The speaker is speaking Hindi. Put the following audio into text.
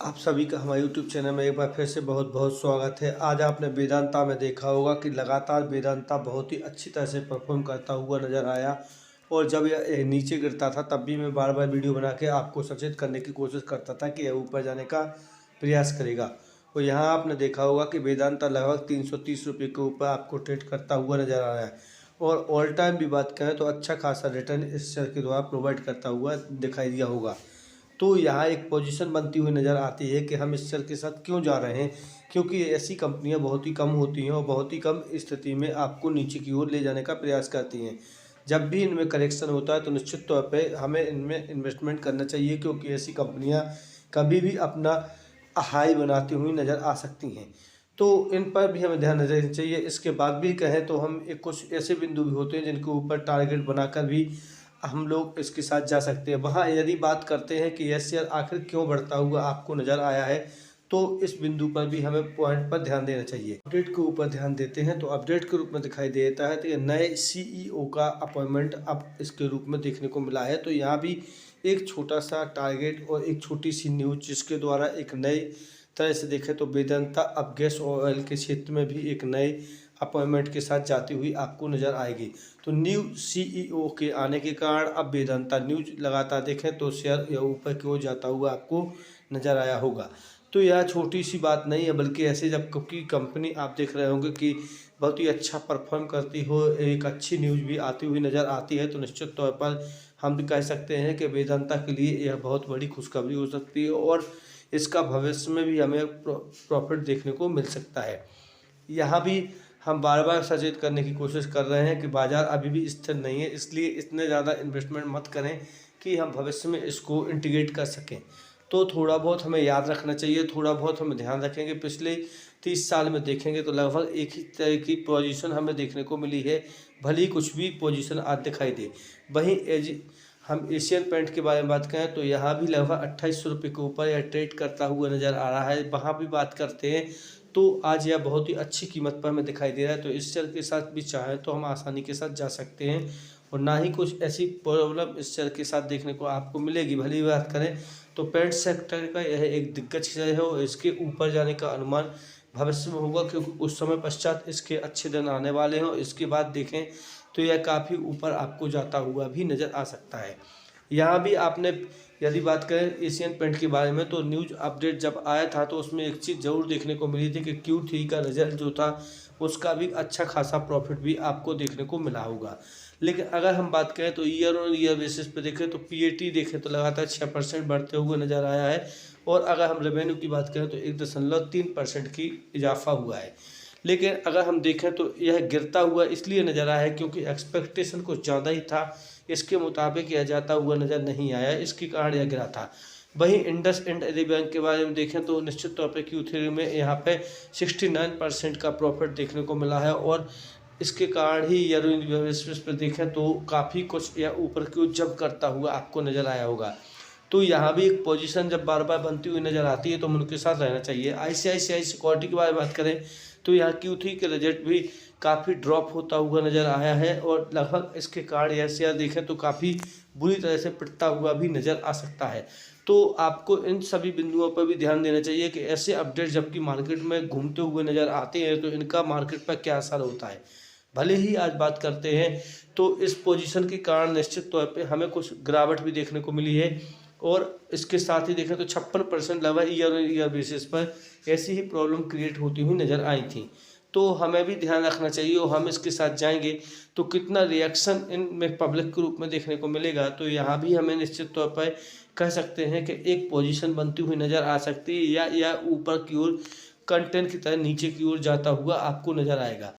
आप सभी का हमारे YouTube चैनल में एक बार फिर से बहुत बहुत स्वागत है। आज आपने वेदांता में देखा होगा कि लगातार वेदांता बहुत ही अच्छी तरह से परफॉर्म करता हुआ नज़र आया और जब यह नीचे गिरता था तब भी मैं बार बार वीडियो बना के आपको सचेत करने की कोशिश करता था कि यह ऊपर जाने का प्रयास करेगा। और यहाँ आपने देखा होगा कि वेदांता लगभग 330 रुपये के ऊपर आपको ट्रेड करता हुआ नज़र आ रहा है और ऑल टाइम भी बात करें तो अच्छा खासा रिटर्न इस शेयर के द्वारा प्रोवाइड करता हुआ दिखाई दिया होगा। तो यहाँ एक पोजीशन बनती हुई नज़र आती है कि हम इस शेयर के साथ क्यों जा रहे हैं, क्योंकि ऐसी कंपनियां बहुत ही कम होती हैं और बहुत ही कम स्थिति में आपको नीचे की ओर ले जाने का प्रयास करती हैं। जब भी इनमें करेक्शन होता है तो निश्चित तौर पे हमें इनमें इन्वेस्टमेंट करना चाहिए, क्योंकि ऐसी कंपनियां कभी भी अपना हाई बनाती हुई नज़र आ सकती हैं। तो इन पर भी हमें ध्यान देना चाहिए। इसके बाद भी कहें तो हम एक कुछ ऐसे बिंदु भी होते हैं जिनके ऊपर टारगेट बनाकर भी हम लोग इसके साथ जा सकते हैं। वहाँ यदि बात करते हैं कि यह शेयर आखिर क्यों बढ़ता हुआ आपको नज़र आया है, तो इस बिंदु पर भी हमें पॉइंट पर ध्यान देना चाहिए। अपडेट के ऊपर ध्यान देते हैं तो अपडेट के रूप में दिखाई देता है तो ये नए CEO का अपॉइंटमेंट अब इसके रूप में देखने को मिला है। तो यहाँ भी एक छोटा सा टारगेट और एक छोटी सी न्यूज जिसके द्वारा एक नए तरह से देखें तो वेदांता अब गैस और ऑयल के क्षेत्र में भी एक नए अपॉइंटमेंट के साथ जाती हुई आपको नज़र आएगी। तो न्यू CEO के आने के कारण अब वेदांता न्यूज लगातार देखें तो शेयर या ऊपर की ओर जाता हुआ आपको नज़र आया होगा। तो यह छोटी सी बात नहीं है, बल्कि ऐसे जब क्योंकि कंपनी आप देख रहे होंगे कि बहुत ही अच्छा परफॉर्म करती हो, एक अच्छी न्यूज भी आती हुई नज़र आती है, तो निश्चित तौर पर हम कह सकते हैं कि वेदांता के लिए यह बहुत बड़ी खुशखबरी हो सकती है और इसका भविष्य में भी हमें प्रॉफिट देखने को मिल सकता है। यहाँ भी हम बार बार सचेत करने की कोशिश कर रहे हैं कि बाज़ार अभी भी स्थिर नहीं है, इसलिए इतने ज़्यादा इन्वेस्टमेंट मत करें कि हम भविष्य में इसको इंटीग्रेट कर सकें। तो थोड़ा बहुत हमें याद रखना चाहिए, थोड़ा बहुत हमें ध्यान रखेंगे। पिछले 30 साल में देखेंगे तो लगभग एक ही तरह की पोजीशन हमें देखने को मिली है, भले ही कुछ भी पोजीशन आज दिखाई दे। वहीं हम एशियन पेंट के बारे में बात करें तो यहाँ भी लगभग 2800 रुपये के ऊपर यह ट्रेड करता हुआ नज़र आ रहा है। वहाँ भी बात करते हैं तो आज यह बहुत ही अच्छी कीमत पर हमें दिखाई दे रहा है। तो इस शेयर के साथ भी चाहें तो हम आसानी के साथ जा सकते हैं और ना ही कुछ ऐसी प्रॉब्लम इस शेयर के साथ देखने को आपको मिलेगी। भली बात करें तो पेंट सेक्टर का यह एक दिग्गज शेयर है और इसके ऊपर जाने का अनुमान भविष्य में होगा, क्योंकि उस समय पश्चात इसके अच्छे दिन आने वाले हैं और इसके बाद देखें तो यह काफ़ी ऊपर आपको जाता हुआ भी नज़र आ सकता है। यहाँ भी आपने यदि बात करें एशियन पेंट के बारे में तो न्यूज अपडेट जब आया था तो उसमें एक चीज़ ज़रूर देखने को मिली थी कि Q3 का रिजल्ट जो था उसका भी अच्छा खासा प्रॉफिट भी आपको देखने को मिला होगा। लेकिन अगर हम बात करें तो ईयर ऑन ईयर बेसिस पे देखें तो PAT देखें तो लगातार 6% बढ़ते हुए नज़र आया है और अगर हम रेवेन्यू की बात करें तो 1.3% की इजाफा हुआ है। लेकिन अगर हम देखें तो यह गिरता हुआ इसलिए नज़र आया है क्योंकि एक्सपेक्टेशन कुछ ज़्यादा ही था, इसके मुताबिक यह जाता हुआ नज़र नहीं आया, इसके कारण यह गिरा था। वहीं इंडसइंड बैंक के बारे में देखें तो निश्चित तौर पे Q3 में यहाँ पे 69% का प्रॉफिट देखने को मिला है और इसके कारण ही ईयर बेसिस पर देखें तो काफ़ी कुछ यह ऊपर की ओर जंप करता हुआ आपको नज़र आया होगा। तो यहाँ भी एक पोजीशन जब बार बार बनती हुई नज़र आती है तो हम उनके साथ रहना चाहिए। ICICI सिक्योरिटी के बारे में बात करें तो यहाँ Q3 के रिजल्ट भी काफ़ी ड्रॉप होता हुआ नज़र आया है और लगभग इसके कारण यह शेयर देखें तो काफ़ी बुरी तरह से पिटता हुआ भी नज़र आ सकता है। तो आपको इन सभी बिंदुओं पर भी ध्यान देना चाहिए कि ऐसे अपडेट जबकि मार्केट में घूमते हुए नज़र आते हैं तो इनका मार्केट पर क्या असर होता है। भले ही आज बात करते हैं तो इस पोजीशन के कारण निश्चित तौर पे हमें कुछ गिरावट भी देखने को मिली है और इसके साथ ही देखें तो 56% लगभग ईयर बेसिस पर ऐसी ही प्रॉब्लम क्रिएट होती हुई नज़र आई थी। तो हमें भी ध्यान रखना चाहिए और हम इसके साथ जाएंगे तो कितना रिएक्शन इनमें पब्लिक के रूप में देखने को मिलेगा। तो यहाँ भी हमें निश्चित तौर पर कह सकते हैं कि एक पोजीशन बनती हुई नज़र आ सकती है या ऊपर की ओर कंटेंट की तरह नीचे की ओर जाता हुआ आपको नज़र आएगा।